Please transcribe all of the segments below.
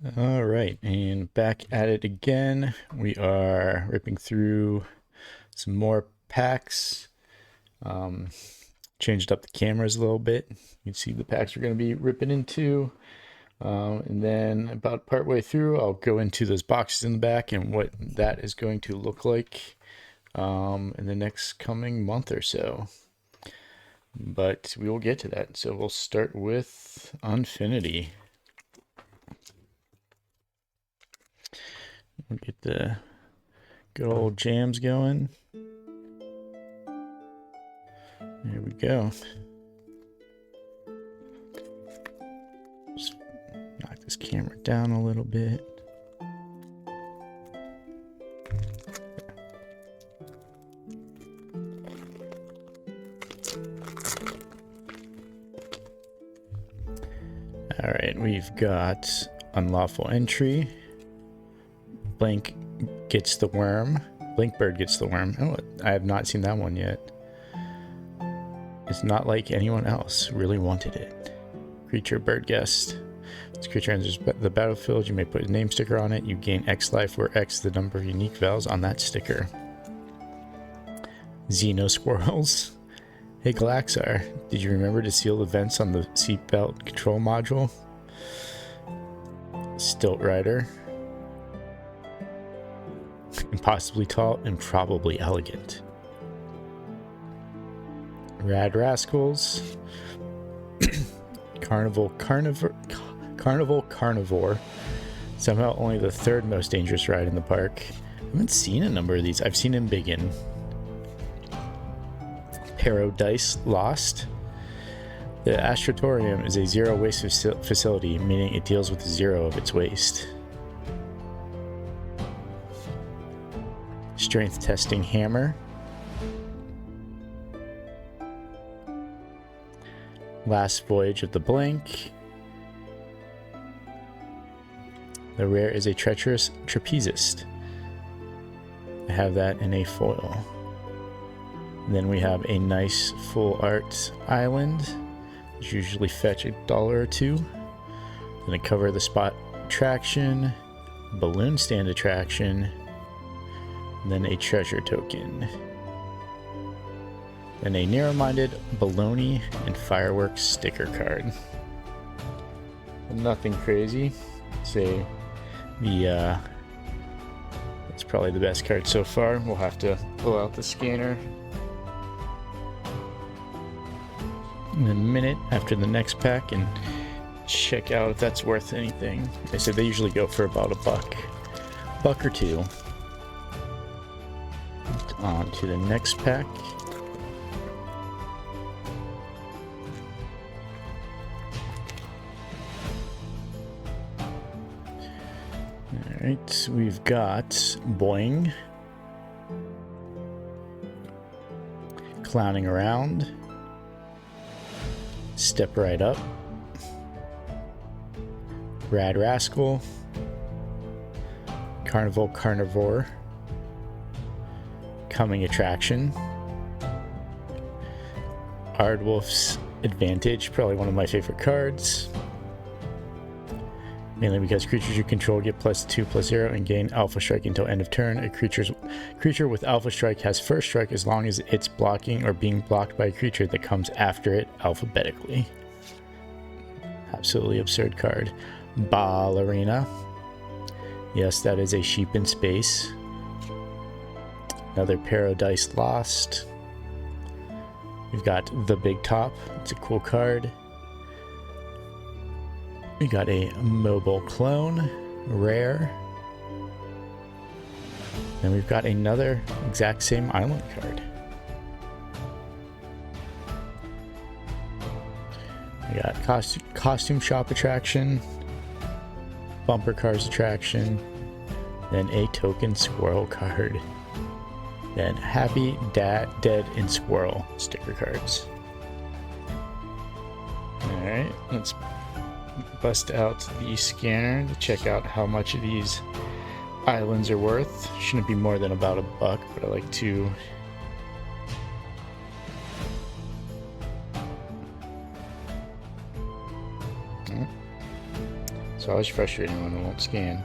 All right, and back at it again. We are ripping through some more packs. Changed up the cameras a little bit. You can see the packs we're going to be ripping into. And then about partway through, I'll go into those boxes in the back and what that is going to look like in the next coming month or so. But we will get to that. So we'll start with Unfinity. We'll get the good old jams going. There we go. Just knock this camera down a little bit. All right, we've got Unlawful Entry. Blank gets the worm. Blinkbird gets the worm. Oh, I have not seen that one yet. It's not like anyone else really wanted it. Creature Bird Guest. This creature enters the battlefield. You may put a name sticker on it. You gain X life, where X is the number of unique vowels on that sticker. Xeno Squirrels. Hey Galaxar, did you remember to seal the vents on the seatbelt control module? Stilt Rider. Impossibly tall and probably elegant. Rad Rascals. Carnival Carnivore. Somehow only the third most dangerous ride in the park. I haven't seen a number of these. I've seen him big in Paradise Lost. The Astrotorium is a zero waste facility, meaning it deals with zero of its waste. Strength Testing Hammer. Last Voyage of the Blank. The rare is a Treacherous Trapezist. I have that in a foil. And then we have a nice full art island, which usually fetch $1 or $2. Then a cover the spot attraction, balloon stand attraction, and then a treasure token. Then a narrow-minded baloney and fireworks sticker card. Nothing crazy. Say that's probably the best card so far. We'll have to pull out the scanner in a minute after the next pack and check out if that's worth anything. Like I said, they usually go for about $1 or $2. On to the next pack. Alright, we've got Boing. Clowning Around. Step Right Up. Rad Rascal. Carnival Carnivore. Coming Attraction. Ardwolf's Advantage, probably one of my favorite cards. Mainly because creatures you control get +2/+0 and gain Alpha Strike until end of turn. A creature with Alpha Strike has first strike as long as it's blocking or being blocked by a creature that comes after it alphabetically. Absolutely absurd card. Ballerina. Yes, that is a sheep in space. Another Paradise Lost. We've got the Big Top. It's a cool card. We got a Mobile Clone, rare. Then we've got another exact same island card. We got Costume Shop Attraction, Bumper Cars Attraction, then a Token Squirrel card. Then Happy, Dead, and Squirrel sticker cards. Alright, let's bust out the scanner to check out how much of these islands are worth. Shouldn't be more than about $1, but I like to It's always frustrating when it won't scan.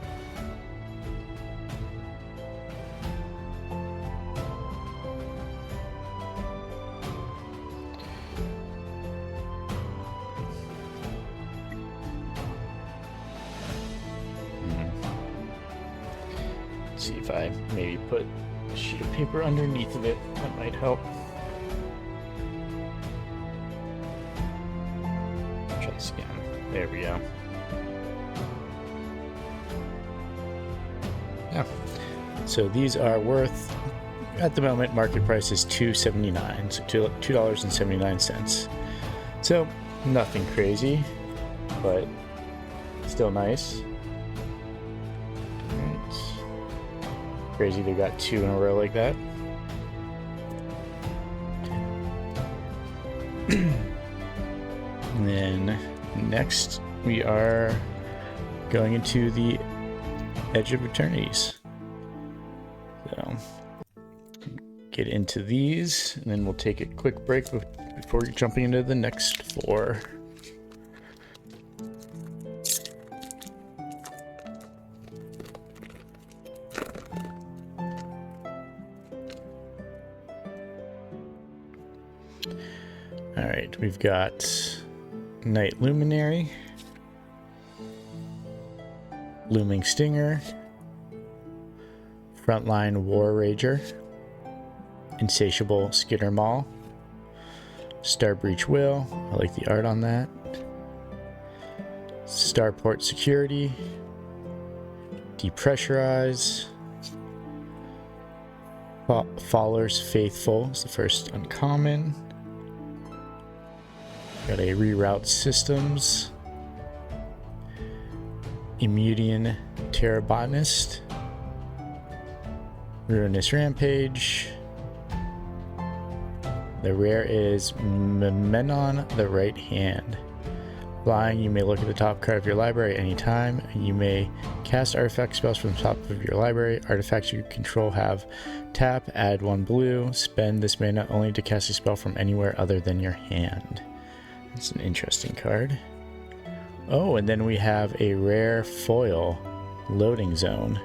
Let's see if I maybe put a sheet of paper underneath of it. That might help. Try to scan. There we go. Yeah. So these are worth, at the moment, market price is $2.79, so $2.79. So nothing crazy, but still nice. Alright. Crazy they got two in a row like that. And then next we are going into the Edge of Eternities. So get into these, and then we'll take a quick break before jumping into the next four. All right, we've got Night Luminary, Looming Stinger, Frontline War Rager, Insatiable Skitter Maul, Starbreach Will, I like the art on that, Starport Security, Depressurize, Faller's Faithful is the first uncommon, got a Reroute Systems, Immudian Terrabotanist, Ruinous Rampage. The rare is Menon the Right Hand. Flying, you may look at the top card of your library at any time, and you may cast artifact spells from the top of your library. Artifacts you control have tap, add 1 blue, spend this mana only to cast a spell from anywhere other than your hand. That's an interesting card. Oh, and then we have a rare foil, Loading Zone.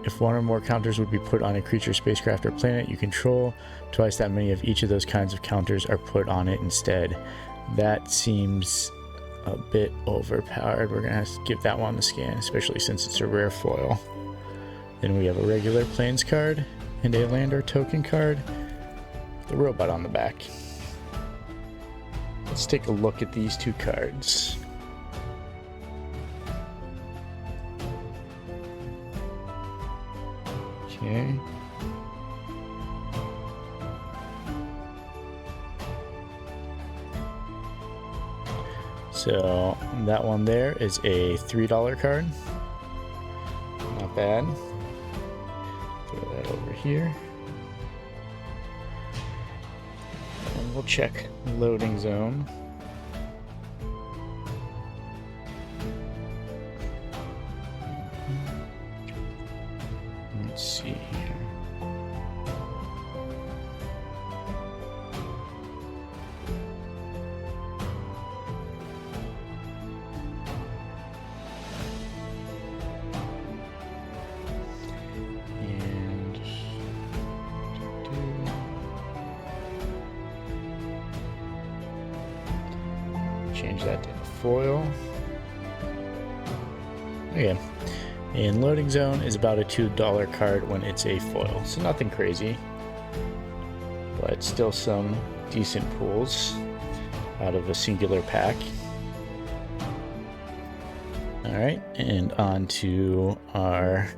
If one or more counters would be put on a creature, spacecraft, or planet you control, twice that many of each of those kinds of counters are put on it instead. That seems a bit overpowered. We're going to have to give that one a scan, especially since it's a rare foil. Then we have a regular Plains card and a Lander token card with the robot on the back. Let's take a look at these two cards. Okay. So that one there is a $3 card. Not bad. Throw that over here. And we'll check Loading Zone. Let's see here. And change that to a foil. Okay. And Loading Zone is about a $2 card when it's a foil, so nothing crazy, but still some decent pulls out of a singular pack. Alright, and on to our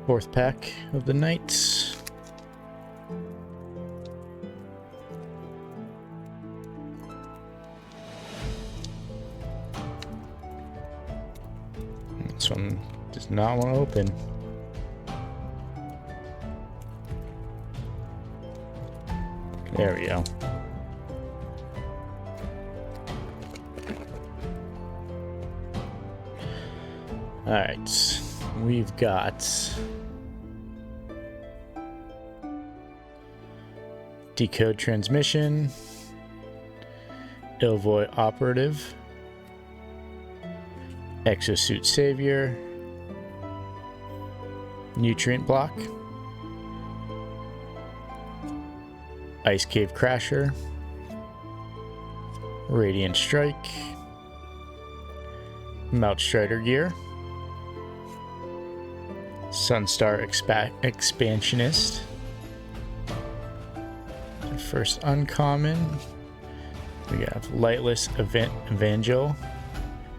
fourth pack of the night. This one does not want to open. There we go. Alright, we've got Decode Transmission, Ilvoy Operative, Exosuit Savior, Nutrient Block, Ice Cave Crasher, Radiant Strike, Mount Strider Gear, Sunstar Expansionist, first uncommon, we have Lightless Evangel.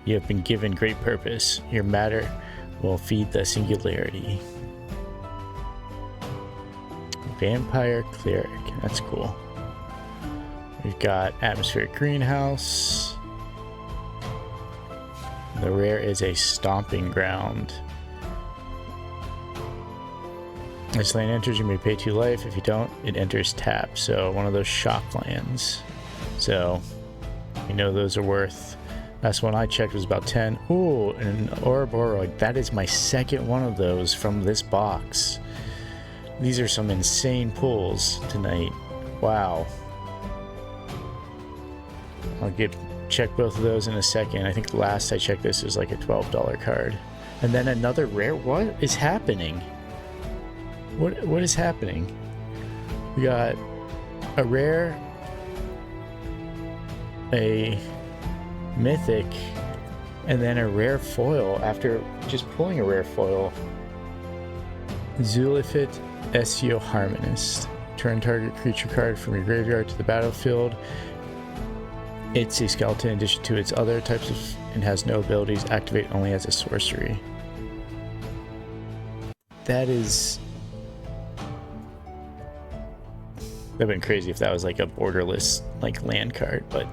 You have been given great purpose. Your matter will feed the singularity. Vampire Cleric, that's cool. We've got Atmospheric Greenhouse. The rare is a Stomping Ground. This land enters, you may pay 2 life. If you don't, it enters tap. So one of those shock lands. So you know those are worth. Last one I checked was about 10. Ooh, an Ouroboros. That is my second one of those from this box. These are some insane pulls tonight. Wow. I'll check both of those in a second. I think last I checked this was like a $12 card. And then another rare. What is happening? What is happening? We got a rare, a mythic, and then a rare foil after just pulling a rare foil. Zulifit Essio Harmonist. Turn target creature card from your graveyard to the battlefield. It's a skeleton in addition to its other types of, and has no abilities. Activate only as a sorcery. That is... That'd been crazy if that was like a borderless like land card, but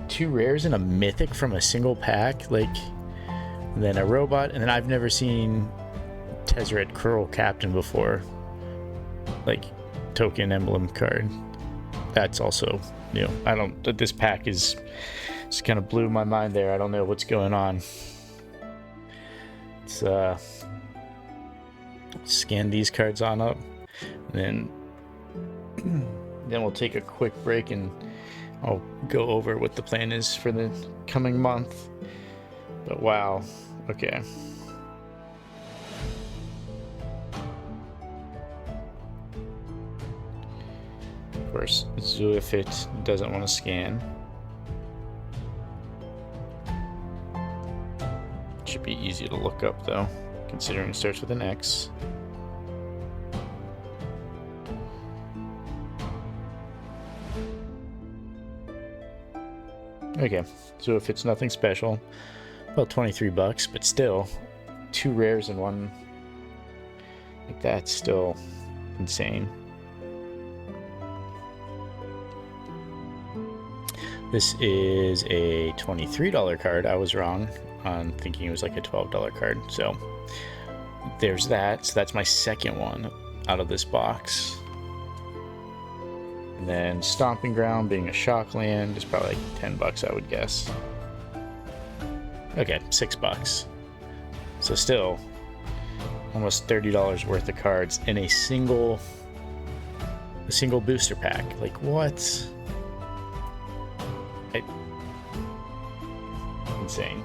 2 rares and a mythic from a single pack, like, and then a robot, and then I've never seen Tezzeret Cruel Captain before, like token emblem card. That's also new. I don't. This pack is just kind of blew my mind there. I don't know what's going on. Let's scan these cards on up, and then we'll take a quick break and I'll go over what the plan is for the coming month. But wow, okay. Of course, Zulifit doesn't want to scan. Should be easy to look up though, considering it starts with an X. Okay, so if it's nothing special, about $23, but still, 2 rares in one, like that's still insane. This is a $23 card. I was wrong on thinking it was like a $12 card. So there's that. So that's my second one out of this box. And then Stomping Ground being a shock land is probably like $10, I would guess. Okay, $6. So still almost $30 worth of cards in a single booster pack. Like what? Insane.